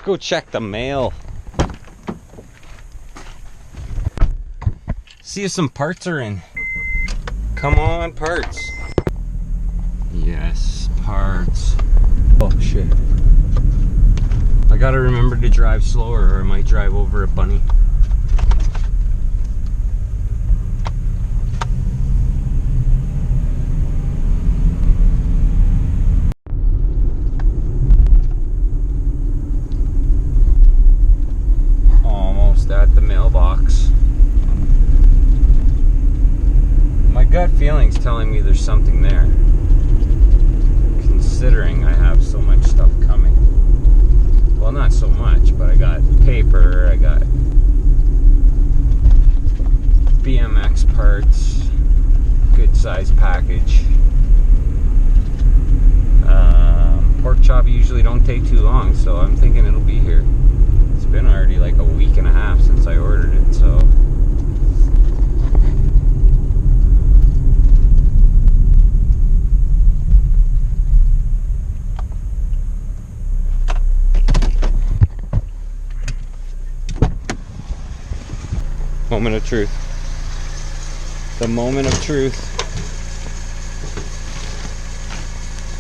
Let's go check the mail. See if some parts are in. Come on, parts. Yes, parts. Oh shit. I gotta remember to drive slower or I might drive over a bunny. Almost at the mailbox. My gut feeling's telling me there's something there, considering I have so much stuff coming. Well, not so much, but I got paper, I got BMX parts, good size package. Pork chop usually don't take too long, so I'm thinking it'll be here. It's been already like a week and a half since I ordered it, so. Moment of truth. The moment of truth.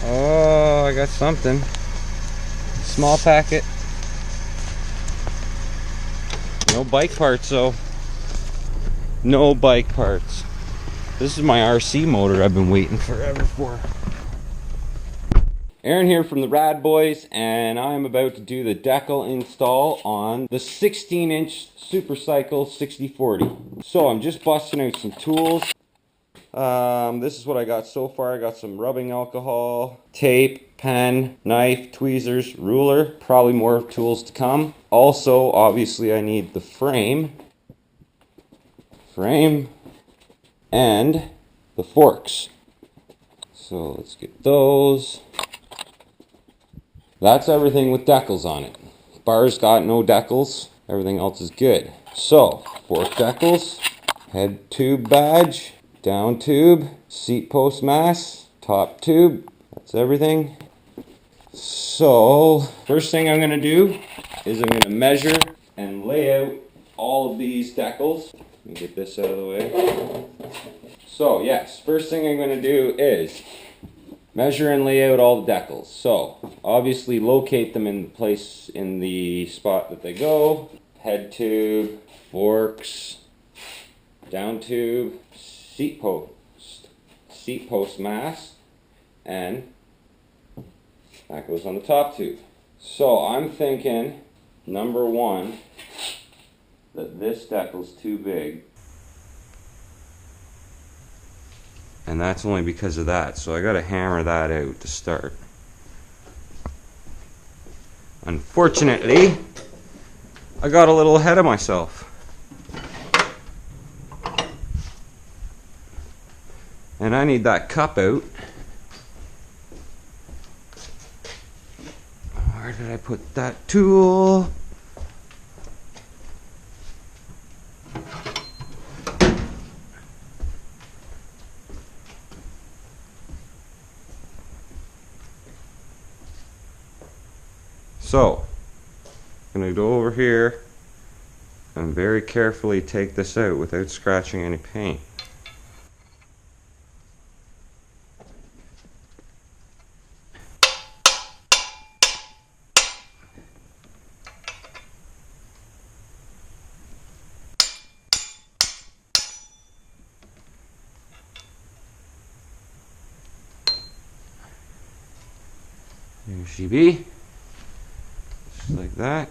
Oh, I got something. Small packet. No bike parts though. No bike parts. This is my RC motor I've been waiting forever for. Aaron here from the RadBoyz, and I'm about to do the decal install on the 16-inch Supercycle 6040. So I'm just busting out some tools. This is what I got so far. I got some rubbing alcohol, tape, pen, knife, tweezers, ruler, probably more tools to come. Also, obviously I need the frame, and the forks. So let's get those. That's everything with decals on it. Bar's got no decals. Everything else is good. So, fork decals, head tube badge, down tube, seat post mass, top tube. That's everything. So, first thing I'm going to do is I'm going to measure and lay out all of these decals. Let me get this out of the way. So, yes, first thing I'm going to do is measure and lay out all the decals. So, obviously locate them in the place, in the spot that they go. Head tube, forks, down tube, seat post mass, and that goes on the top tube. So, I'm thinking, number one, that this decal's too big. And that's only because of that, so I gotta hammer that out to start. Unfortunately, I got a little ahead of myself. And I need that cup out. Where did I put that tool? So, I'm going to go over here and very carefully take this out without scratching any paint. There she be. Just like that.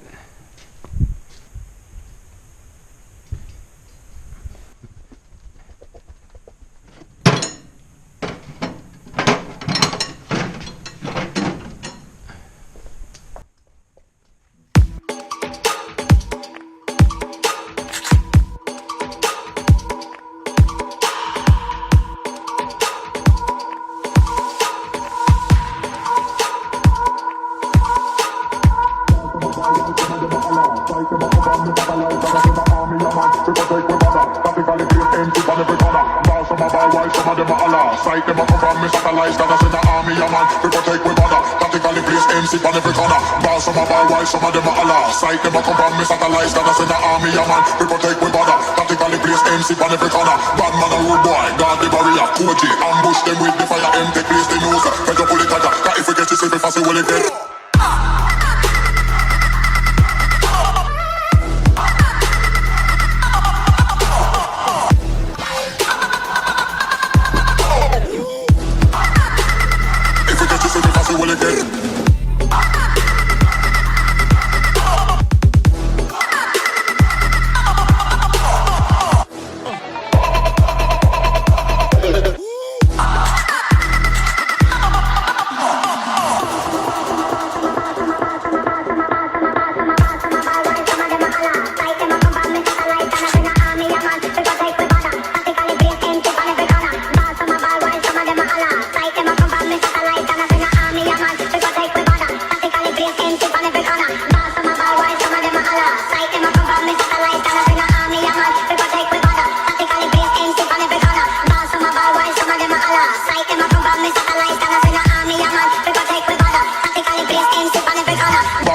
MC on every corner. Ball some a ball while some of them a holla. Sight them a come from me satellites, that I send the army a man. We protect we border, tactically place MC on every corner. Bad man a rude boy, guard the barrier. Koji, ambush them with the fire. M take place the news. Fed up pull it tighter, that if we get this, if we fast, we will get.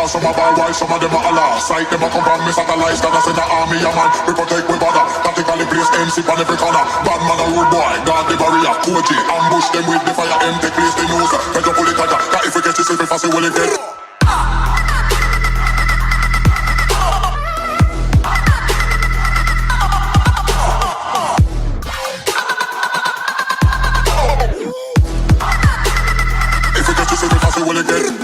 Some a ball while some of them a holla. Sight them a come from me satellites, that I send the army a man. We protect we border, tactically place MC on every corner. Bad man a rude boy, guard the barrier. Koji, ambush them with the fire. M take place the news. Fed up pull it tighter, that if we get this, if we fast, we will get. If we get this, if we fast, we will get.